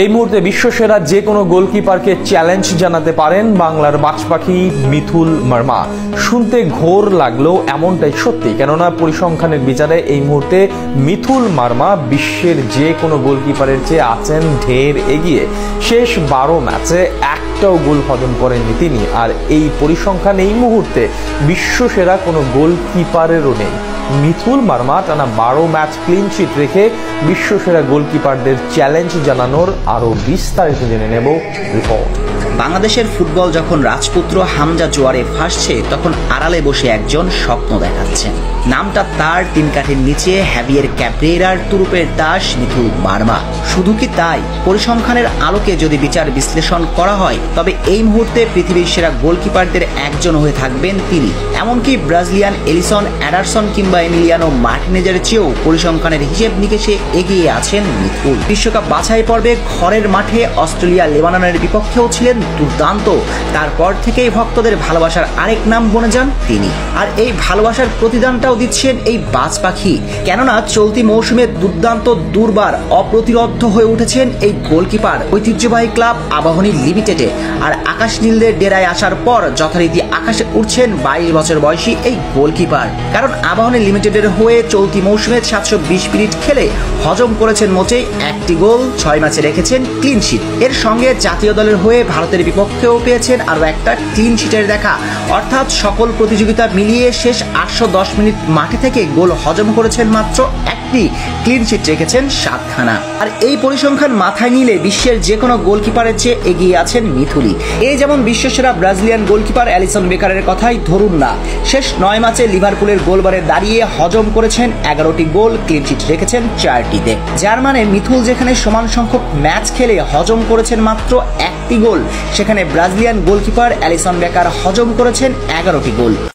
এই মুহূর্তে বিশ্বসেরা যে কোনো গোলকিপারকে চ্যালেঞ্জ জানাতে পারেন বাংলার বাজপাখি মিথুল মার্মা। শুনতে ঘোর লাগলেও এমনটাই সত্যি, কেননা পরিসংখ্যানের বিচারে এই মুহূর্তে মিথুল মার্মা বিশ্বের যে কোনো গোলকিপারের চেয়ে আছেন ঢের এগিয়ে। শেষ 12 ম্যাচে একটাও গোল হজম করেননি তিনি, আর এই পরিসংখ্যান এই মুহূর্তে বিশ্বসেরা কোনো গোলকিপারেরও নেই। মিথুল মার্মা টানা 12 ম্যাচ ক্লিনশিট রেখে বিশ্বসেরা গোলকিপারদের চ্যালেঞ্জ জানানোর আরো বিস্তারিত জেনে নেব রিপোর্ট। বাংলাদেশের ফুটবল যখন রাজপুত্র হামজা জোয়ারে ভাসছে, তখন আড়ালে বসে একজন স্বপ্ন দেখাচ্ছেন। নামটা তার 3 কাঠির নিচে হ্যাভিয়ের ক্যাব্রেরার তুরুপের দাস মিথুল মার্মা। শুধু কি তাই, পরিসংখ্যানের আলোকে যদি বিচার বিশ্লেষণ করা হয়, তবে এই মুহূর্তে পৃথিবীর সেরা গোলকিপারদের একজন হয়ে থাকবেন তিনি। এমনকি ব্রাজিলিয়ান এলিসন অ্যাডারসন কিংবা এমিলিয়ানো মার্টিনেজের চেয়েও পরিসংখ্যানের হিসেব নিকেশে এগিয়ে আছেন মিথুল। বিশ্বকাপ বাছাই পর্বে ঘরের মাঠে অস্ট্রেলিয়া লেবাননের বিপক্ষেও ছিলেন দুর্দান্ত। তারপর থেকেই ভক্তদের ভালোবাসার আরেক নাম বনে যান তিনি, আর এই ভালোবাসার প্রতিদানটাও দিচ্ছেন এই বাজ পাখি। কেননা চলতি মৌসুমে দুর্দান্ত দুর্বার অপ্রতিরোধ্য হয়ে উঠেছেন এই গোলকিপার ঐতিহ্যবাহী ক্লাব আবাহনী লিমিটেডে। আর আকাশ নীলদের ডেরায় আসার পর যথারীতি আকাশে উঠছেন 22 বছর বয়সী এই গোলকিপার। কারণ আবাহনী লিমিটেডের হয়ে চলতি মৌসুমে 720 মিনিট খেলে হজম করেছেন মোটেই 1টি গোল, 6 ম্যাচে রেখেছেন ক্লিনশিট। এর সঙ্গে জাতীয় দলের হয়ে ভারতের বিপক্ষেও পেয়েছেন আরো একটা ক্লিনশিটের দেখা। অর্থাৎ সকল প্রতিযোগিতা মিলিয়ে শেষ 810 মিনিট মাঠে থেকে গোল হজম করেছেন মাত্র 1টি, ক্লিনশিট রেখেছেন 7খানা। আর এই পরিসংখ্যান মাথায় নিলে বিশ্বের যে কোনো গোলকিপারের চেয়ে এগিয়ে আছেন মিথুলি। এই যেমন বিশ্বসেরা ব্রাজিলিয়ান গোলকিপার অ্যালিসন বেকারের কথাই ধরুন না, শেষ 9 ম্যাচে লিভারপুলের গোলবারে দাঁড়িয়ে হজম করেছেন 11টি গোল, ক্লিনশিট রেখেছেন 4টিতে। যার মানে মিথুল যেখানে সমান সংখ্যক ম্যাচ খেলে হজম করেছেন মাত্র 1টি গোল, সেখানে ব্রাজিলিয়ান গোলকিপার অ্যালিসন বেকার হজম করেছেন 11টি গোল।